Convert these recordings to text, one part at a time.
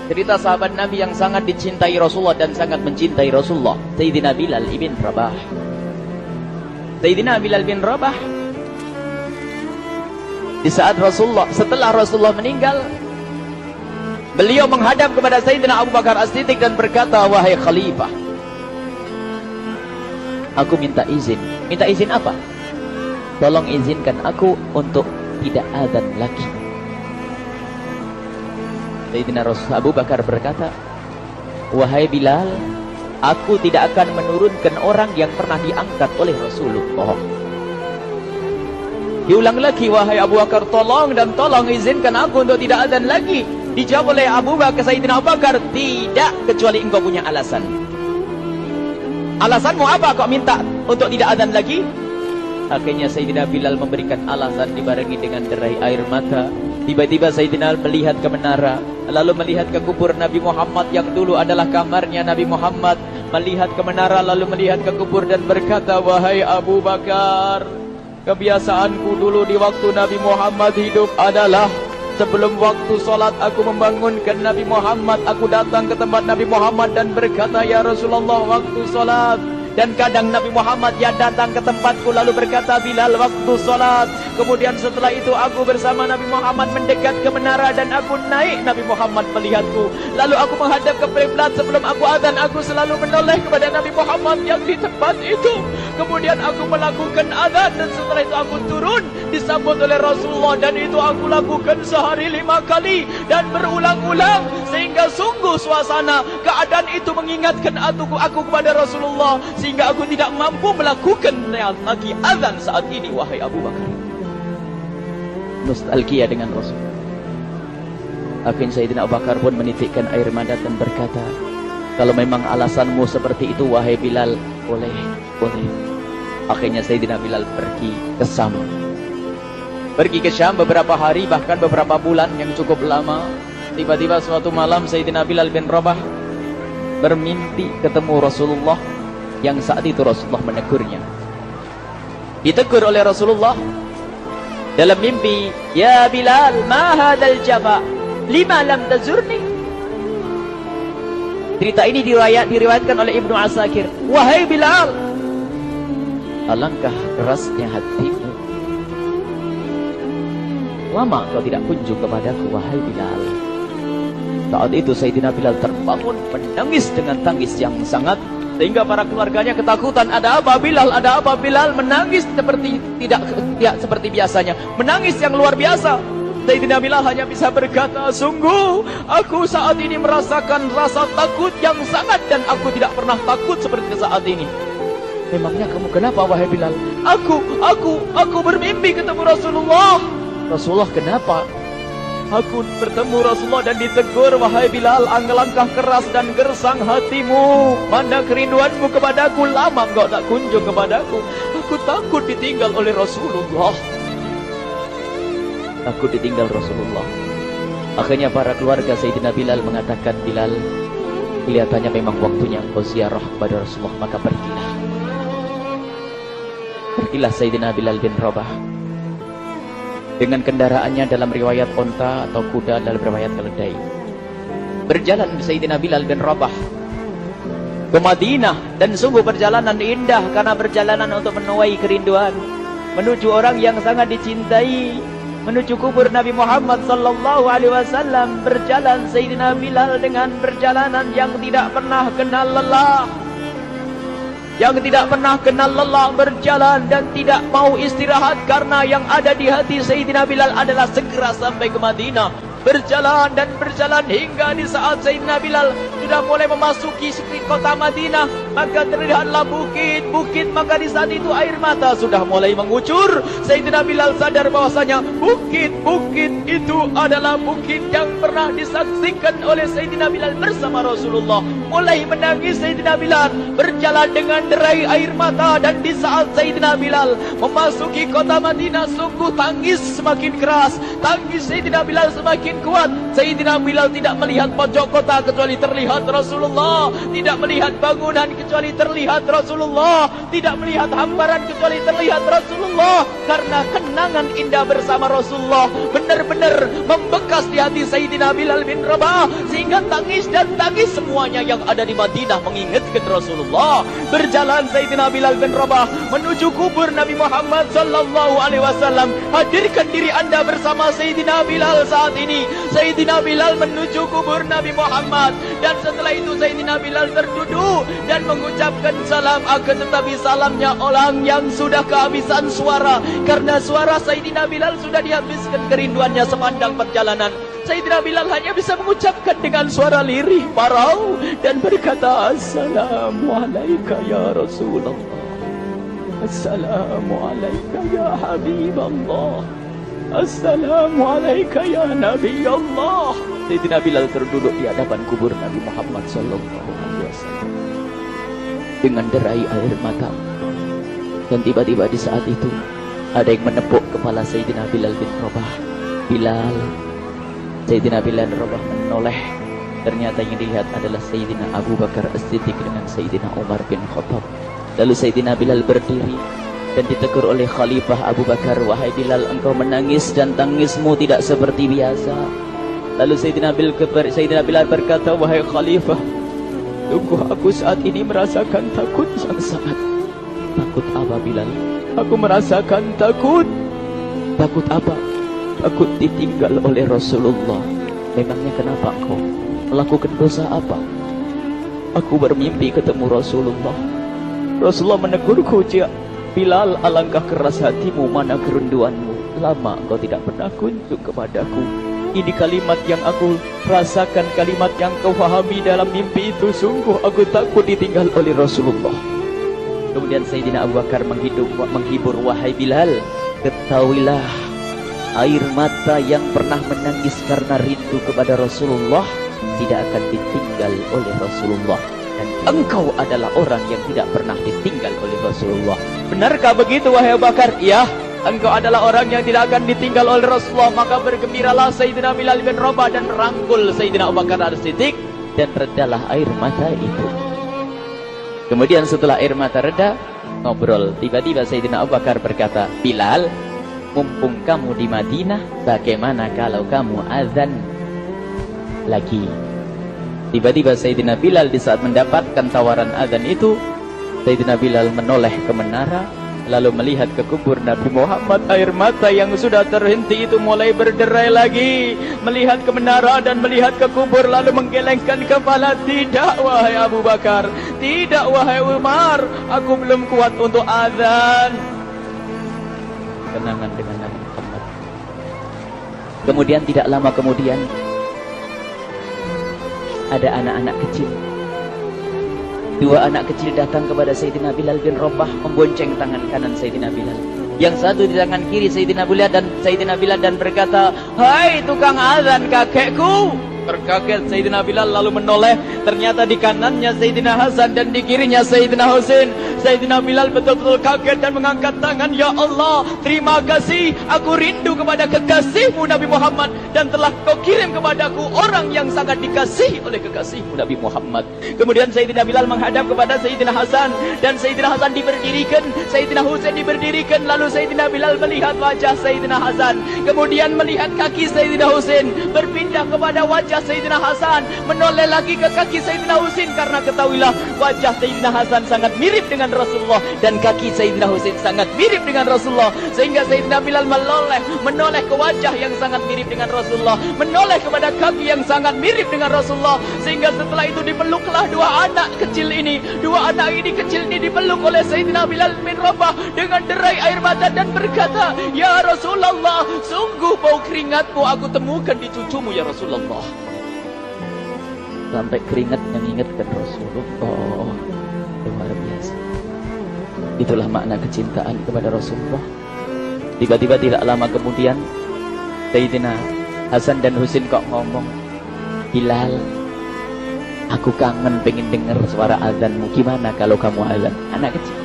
Cerita sahabat Nabi yang sangat dicintai Rasulullah dan sangat mencintai Rasulullah, Sayyidina Bilal ibn Rabah. Sayyidina Bilal bin Rabah, di saat setelah Rasulullah meninggal, beliau menghadap kepada Sayyidina Abu Bakar As-Siddiq dan berkata, wahai khalifah, aku minta izin. Minta izin apa? Tolong izinkan aku untuk tidak azan lagi. Sayyidina Abu Bakar berkata, wahai Bilal, aku tidak akan menurunkan orang yang pernah diangkat oleh Rasulullah. Diulang lagi, wahai Abu Bakar, tolong dan tolong izinkan aku untuk tidak azan lagi. Dijawab oleh Abu Bakar, Sayyidina Abu Bakar, tidak, kecuali engkau punya alasan. Alasanmu apa kau minta untuk tidak azan lagi? Akhirnya Sayyidina Bilal memberikan alasan dibarengi dengan derai air mata. Tiba-tiba Sayyidina melihat ke menara, lalu melihat ke kubur Nabi Muhammad yang dulu adalah kamarnya Nabi Muhammad. Melihat ke menara, lalu melihat ke kubur dan berkata, wahai Abu Bakar, kebiasaanku dulu di waktu Nabi Muhammad hidup adalah sebelum waktu solat aku membangunkan Nabi Muhammad. Aku datang ke tempat Nabi Muhammad dan berkata, ya Rasulullah, waktu solat. Dan kadang Nabi Muhammad ya datang ke tempatku lalu berkata, Bilal, waktu solat. Kemudian setelah itu aku bersama Nabi Muhammad mendekat ke menara dan aku naik. Nabi Muhammad melihatku. Lalu aku menghadap ke kiblat. Sebelum aku azan, aku selalu menoleh kepada Nabi Muhammad yang di tempat itu. Kemudian aku melakukan azan dan setelah itu aku turun disambut oleh Rasulullah. Dan itu aku lakukan sehari 5 kali dan berulang-ulang. Sehingga sungguh suasana keadaan itu mengingatkan aku kepada Rasulullah. Sehingga aku tidak mampu melakukan lagi azan saat ini, wahai Abu Bakar. Nostalgia dengan Rasul. Akhirnya Sayyidina Abu Bakar pun menitikkan air mata dan berkata, kalau memang alasanmu seperti itu, wahai Bilal, boleh. Akhirnya Sayyidina Bilal pergi ke Syam. Pergi ke Syam beberapa hari, bahkan beberapa bulan yang cukup lama. Tiba-tiba suatu malam Sayyidina Bilal bin Rabah bermimpi ketemu Rasulullah, yang saat itu Rasulullah menegurnya. Ditegur oleh Rasulullah dalam mimpi, ya Bilal, ma hadzal jafa, lima lam tazurni. Cerita ini diriwayatkan oleh Ibnu Asakir. Wahai Bilal, alangkah kerasnya hatimu, lama kau tidak kunjung kepadaku, wahai Bilal. Saat itu Sayyidina Bilal terbangun menangis dengan tangis yang sangat, sehingga para keluarganya ketakutan. Ada apa Bilal? Ada apa Bilal? Menangis seperti tidak seperti biasanya, menangis yang luar biasa. Sayyidina Bilal hanya bisa berkata, sungguh aku saat ini merasakan rasa takut yang sangat, dan aku tidak pernah takut seperti saat ini. Memangnya kamu kenapa, wahai Bilal? Aku bermimpi ketemu Rasulullah. Rasulullah, kenapa? Aku bertemu Rasulullah dan ditegur, wahai Bilal, alangkah keras dan gersang hatimu. Mana kerinduanmu kepadaku, lama engkau tak kunjung kepadaku. Aku takut ditinggal oleh Rasulullah. Aku ditinggal Rasulullah. Akhirnya para keluarga Sayyidina Bilal mengatakan, Bilal, kelihatannya memang waktunya engkau ziarah kepada Rasulullah, maka pergilah. Pergilah Sayyidina Bilal bin Rabah dengan kendaraannya, dalam riwayat onta atau kuda, dalam riwayat keledai. Berjalan Sayyidina Bilal bin Rabah ke Madinah, dan sungguh perjalanan indah karena perjalanan untuk menuai kerinduan, menuju orang yang sangat dicintai, menuju kubur Nabi Muhammad sallallahu alaihi wasallam. Berjalan Sayyidina Bilal dengan perjalanan yang tidak pernah kenal lelah, berjalan dan tidak mau istirahat, karena yang ada di hati Sayyidina Bilal adalah segera sampai ke Madinah. Berjalan dan berjalan hingga di saat Sayyidina Bilal sudah mulai memasuki kota Madinah, maka terlihatlah bukit-bukit. Maka di saat itu air mata sudah mulai mengucur. Sayyidina Bilal sadar bahwasanya bukit-bukit itu adalah bukit yang pernah disaksikan oleh Sayyidina Bilal bersama Rasulullah. Mulai menangis Sayyidina Bilal, berjalan dengan derai air mata. Dan di saat Sayyidina Bilal memasuki kota Madinah, sungguh tangis semakin keras, tangis Sayyidina Bilal semakin kuat. Sayyidina Bilal tidak melihat pojok kota kecuali terlihat terlihat Rasulullah, tidak melihat bangunan kecuali terlihat Rasulullah, tidak melihat hamparan kecuali terlihat Rasulullah. Karena kenangan indah bersama Rasulullah benar-benar membekas di hati Sayyidina Bilal bin Rabah, sehingga tangis dan tangis semuanya yang ada di Madinah mengingatkan Rasulullah. Berjalan Sayyidina Bilal bin Rabah menuju kubur Nabi Muhammad sallallahu alaihi wasallam. Hadirkan diri Anda bersama Sayyidina Bilal saat ini. Sayyidina Bilal menuju kubur Nabi Muhammad, dan setelah itu Sayyidina Bilal terduduk dan mengucapkan salam, akan tetapi salamnya orang yang sudah kehabisan suara, karena suara Sayyidina Bilal sudah dihabiskan kerinduannya sepanjang perjalanan. Sayyidina Bilal hanya bisa mengucapkan dengan suara lirih parau dan berkata, Assalamualaikum ya Rasulullah, Assalamualaikum ya Habiballah, Assalamualaikum ya Nabi Allah. Sayyidina Bilal terduduk di hadapan kubur Nabi Muhammad sallallahu alaihi wasallam dengan derai air mata. Dan tiba-tiba di saat itu ada yang menepuk kepala Sayyidina Bilal bin Rabah. Bilal. Sayyidina Bilal bin Rabah menoleh. Ternyata yang dilihat adalah Sayyidina Abu Bakar As-Siddiq dengan Sayyidina Umar bin Khattab. Lalu Sayyidina Bilal berdiri dan ditegur oleh Khalifah Abu Bakar, wahai Bilal, engkau menangis dan tangismu tidak seperti biasa. Lalu Sayyidina Bilal berkata, wahai Khalifah, sungguh aku saat ini merasakan takut yang sangat. Takut apa Bilal? Aku merasakan takut. Takut apa? Takut ditinggal oleh Rasulullah. Memangnya kenapa engkau? Melakukan dosa apa? Aku bermimpi ketemu Rasulullah. Rasulullah menegurku, Bilal, alangkah keras hatimu, mana kerinduanmu. Lama engkau tidak pernah kunjung kepadaku. Ini kalimat yang aku rasakan, kalimat yang kau fahami dalam mimpi itu. Sungguh aku takut ditinggal oleh Rasulullah. Kemudian Sayyidina Abu Bakar menghibur, wahai Bilal, ketahuilah, air mata yang pernah menangis karena rindu kepada Rasulullah tidak akan ditinggal oleh Rasulullah. Dan engkau adalah orang yang tidak pernah ditinggal oleh Rasulullah. Benarkah begitu wahai Abu Bakar? Ya, engkau adalah orang yang tidak akan ditinggal oleh Rasulullah. Maka bergembiralah Sayyidina Bilal bin Rabah dan merangkul Sayyidina Abu Bakar As-Siddiq, dan redalah air mata itu. Kemudian setelah air mata reda, ngobrol. Tiba-tiba Sayyidina Abu Bakar berkata, Bilal, mumpung kamu di Madinah, bagaimana kalau kamu azan lagi? Tiba-tiba Sayyidina Bilal di saat mendapatkan tawaran azan itu, Sayyidina Bilal menoleh ke menara, lalu melihat ke kubur Nabi Muhammad. Air mata yang sudah terhenti itu mulai berderai lagi. Melihat ke menara dan melihat ke kubur, lalu menggelengkan kepala. Tidak wahai Abu Bakar, tidak wahai Umar, aku belum kuat untuk azan. Kenangan dengan Nabi Muhammad. Kemudian tidak lama kemudian ada anak-anak kecil. Dua anak kecil datang kepada Sayyidina Bilal bin Rabah, membonceng tangan kanan Sayyidina Bilal. Yang satu di tangan kiri Sayyidina Bilal dan berkata, hai tukang azan kakekku. Terkaget Sayyidina Bilal lalu menoleh. Ternyata di kanannya Sayyidina Hasan dan di kirinya Sayyidina Husain. Sayyidina Bilal betul-betul kaget dan mengangkat tangan. Ya Allah, terima kasih. Aku rindu kepada kekasihmu Nabi Muhammad, dan telah kau kirim kepadaku orang yang sangat dikasihi oleh kekasihmu Nabi Muhammad. Kemudian Sayyidina Bilal menghadap kepada Sayyidina Hasan, dan Sayyidina Hasan diberdirikan, Sayyidina Husain diberdirikan. Lalu Sayyidina Bilal melihat wajah Sayyidina Hasan, kemudian melihat kaki Sayyidina Husain, berpindah kepada wajah Sayyidina Hasan, menoleh lagi ke kaki Sayyidina Husain. Karena ketahuilah, wajah Sayyidina Hasan sangat mirip dengan Rasulullah dan kaki Sayyidina Husain sangat mirip dengan Rasulullah, sehingga Sayyidina Bilal menoleh ke wajah yang sangat mirip dengan Rasulullah, menoleh kepada kaki yang sangat mirip dengan Rasulullah, sehingga setelah itu dipeluklah dua anak kecil ini. Dua anak ini kecil ini dipeluk oleh Sayyidina Bilal bin Rabah dengan derai air mata dan berkata, ya Rasulullah, sungguh bau keringatmu aku temukan di cucumu ya Rasulullah. Sampai keringat mengingatkan Rasulullah. Luar biasa. Itulah makna kecintaan kepada Rasulullah. Tiba-tiba tidak lama kemudian Sayyidina Hasan dan Husain kok ngomong, Bilal, aku kangen pengen dengar suara azanmu. Gimana kalau kamu azan? Anak kecil.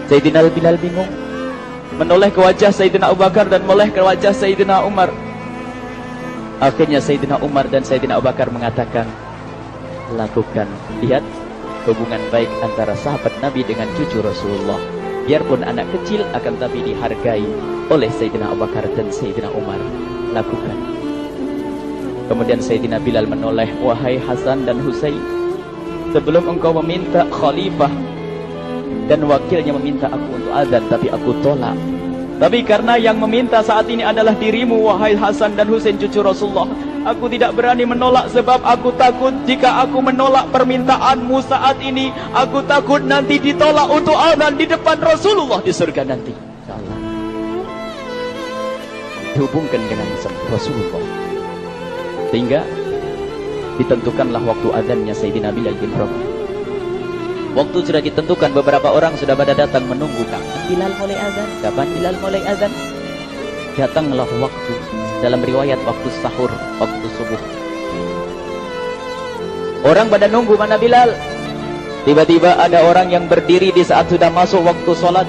Sayyidina Bilal bingung, menoleh ke wajah Sayyidina Abu Bakar dan menoleh ke wajah Sayyidina Umar. Akhirnya Sayyidina Umar dan Sayyidina Abu Bakar mengatakan, lakukan. Lihat hubungan baik antara sahabat Nabi dengan cucu Rasulullah. Biarpun anak kecil akan tapi dihargai oleh Sayyidina Abu Bakar dan Sayyidina Umar. Lakukan. Kemudian Sayyidina Bilal menoleh, wahai Hasan dan Husain, sebelum engkau meminta khalifah dan wakilnya meminta aku untuk azan, tapi aku tolak. Tapi karena yang meminta saat ini adalah dirimu, wahai Hasan dan Husain cucu Rasulullah, aku tidak berani menolak sebab aku takut jika aku menolak permintaanmu saat ini, aku takut nanti ditolak untuk azan di depan Rasulullah di surga nanti. Insyaallah. Dihubungkan dengan Rasulullah. Sehingga ditentukanlah waktu azannya Sayyidina Bilal bin Rabah. Waktu sudah ditentukan, beberapa orang sudah pada datang menunggu, kapan Bilal mulai azan? Kapan Bilal mulai azan? Datanglah waktu, dalam riwayat waktu sahur, waktu subuh. Orang pada nunggu mana Bilal. Tiba-tiba ada orang yang berdiri di saat sudah masuk waktu sholat.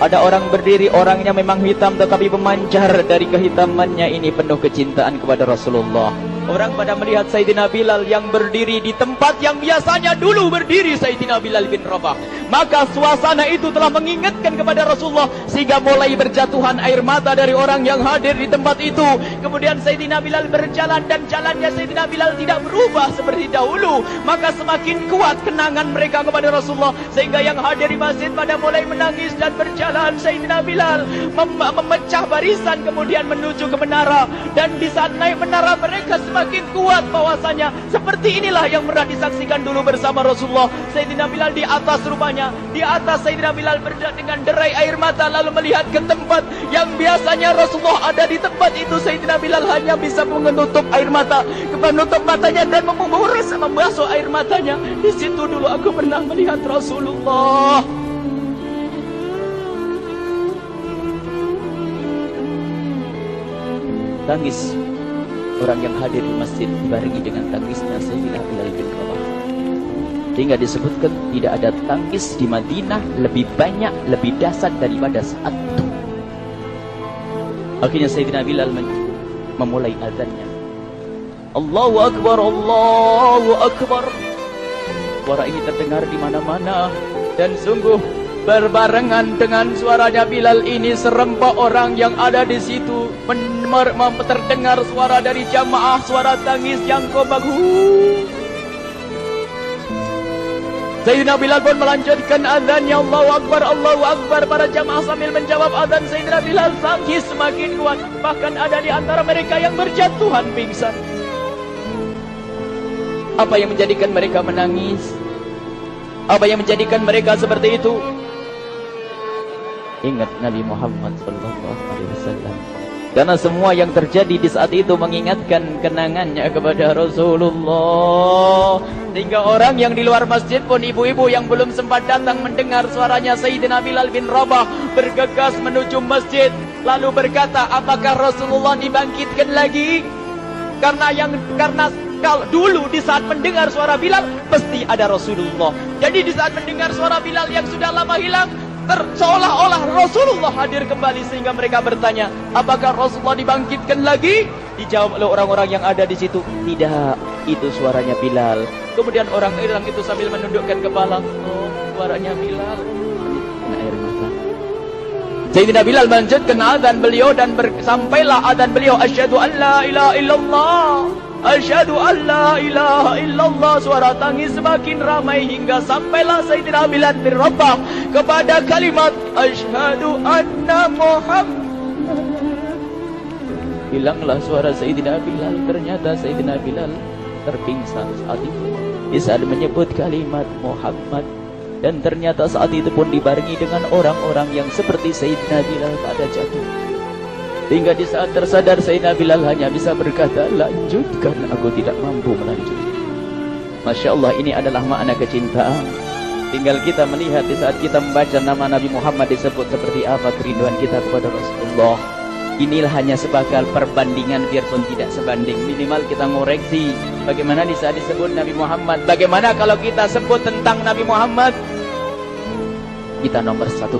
Ada orang berdiri, orangnya memang hitam tetapi memancar dari kehitamannya ini penuh kecintaan kepada Rasulullah. Orang pada melihat Sayyidina Bilal yang berdiri di tempat yang biasanya dulu berdiri Sayyidina Bilal bin Rabah. Maka suasana itu telah mengingatkan kepada Rasulullah, sehingga mulai berjatuhan air mata dari orang yang hadir di tempat itu. Kemudian Sayyidina Bilal berjalan dan jalannya Sayyidina Bilal tidak berubah seperti dahulu. Maka semakin kuat kenangan mereka kepada Rasulullah, sehingga yang hadir di masjid pada mulai menangis dan berjalan. Sayyidina Bilal memecah barisan kemudian menuju ke menara. Dan di saat naik menara mereka semakin kuat bahwasanya seperti inilah yang pernah disaksikan dulu bersama Rasulullah. Sayyidina Bilal di atas rumahnya, di atas Sayyidina Bilal berada dengan derai air mata, lalu melihat ke tempat yang biasanya Rasulullah ada di tempat itu. Sayyidina Bilal hanya bisa menutup air mata, menutup matanya dan membasuh air matanya. Di situ dulu aku pernah melihat Rasulullah. Tangis orang yang hadir di masjid dibarengi dengan tangisnya Sayyidina Bilal bin Rabah. Hingga disebutkan tidak ada tangis di Madinah lebih banyak, lebih dahsyat daripada saat itu. Akhirnya Sayyidina Bilal memulai azannya. Allahu Akbar, Allahu Akbar. Suara ini terdengar di mana-mana dan sungguh berbarengan dengan suaranya Bilal ini serempak orang yang ada di situ terdengar suara dari jamaah, suara tangis yang kobagu. Sayyidina Bilal pun melanjutkan azannya, Allahu Akbar, Allahu Akbar. Para jamaah sambil menjawab azan Sayyidina Bilal, tangis semakin kuat. Bahkan ada di antara mereka yang berjatuhan pingsan. Apa yang menjadikan mereka menangis? Apa yang menjadikan mereka seperti itu? Ingat Nabi Muhammad SAW. Karena semua yang terjadi di saat itu mengingatkan kenangannya kepada Rasulullah. Sehingga orang yang di luar masjid pun, ibu-ibu yang belum sempat datang mendengar suaranya Sayyidina Bilal bin Rabah, bergegas menuju masjid, lalu berkata, apakah Rasulullah dibangkitkan lagi? Karena kalau dulu di saat mendengar suara Bilal pasti ada Rasulullah. Jadi di saat mendengar suara Bilal yang sudah lama hilang, seolah-olah Rasulullah hadir kembali, sehingga mereka bertanya, apakah Rasulullah dibangkitkan lagi? Dijawab oleh orang-orang yang ada di situ, tidak, itu suaranya Bilal. Kemudian orang itu sambil menundukkan kepala, oh, suaranya Bilal. Air mata. Sayyidina Bilal melanjutkan azan beliau dan sampailah azan beliau, asyhadu an la ilaha illallah, asyhadu an la ilaha illallah. Suara tangis semakin ramai hingga sampailah Sayyidina Bilal bin Rabah kepada kalimat asyhadu anna Muhammad. Hilanglah suara Sayyidina Bilal. Ternyata Sayyidina Bilal terpingsan saat itu di saat menyebut kalimat Muhammad. Dan ternyata saat itu pun dibarengi dengan orang-orang yang seperti Sayyidina Bilal pada jatuh. Hingga di saat tersadar Sayyidina Bilal hanya bisa berkata, lanjutkan, aku tidak mampu melanjutkan. Masya Allah, ini adalah makna kecintaan. Tinggal kita melihat di saat kita membaca nama Nabi Muhammad disebut seperti apa kerinduan kita kepada Rasulullah. Inilah hanya sebagai perbandingan, biarpun tidak sebanding. Minimal kita ngoreksi bagaimana di saat disebut Nabi Muhammad. Bagaimana kalau kita sebut tentang Nabi Muhammad, kita nomor satu,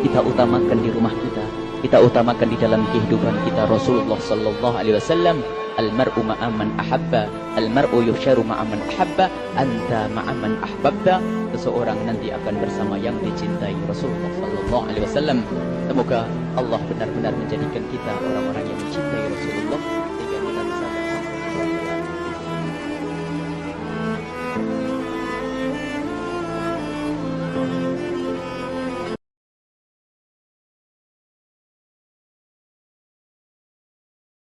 kita utamakan di rumah kita. kita utamakan di dalam kehidupan kita Rasulullah sallallahu alaihi wasallam, almar'u ma'aman ahabba, almar'u yuhsyaru ma'aman ahabba, anta ma'aman ahbabta. Seseorang nanti akan bersama yang dicintai Rasulullah sallallahu alaihi wasallam. Semoga Allah benar-benar menjadikan kita orang-orang yang mencintai Rasulullah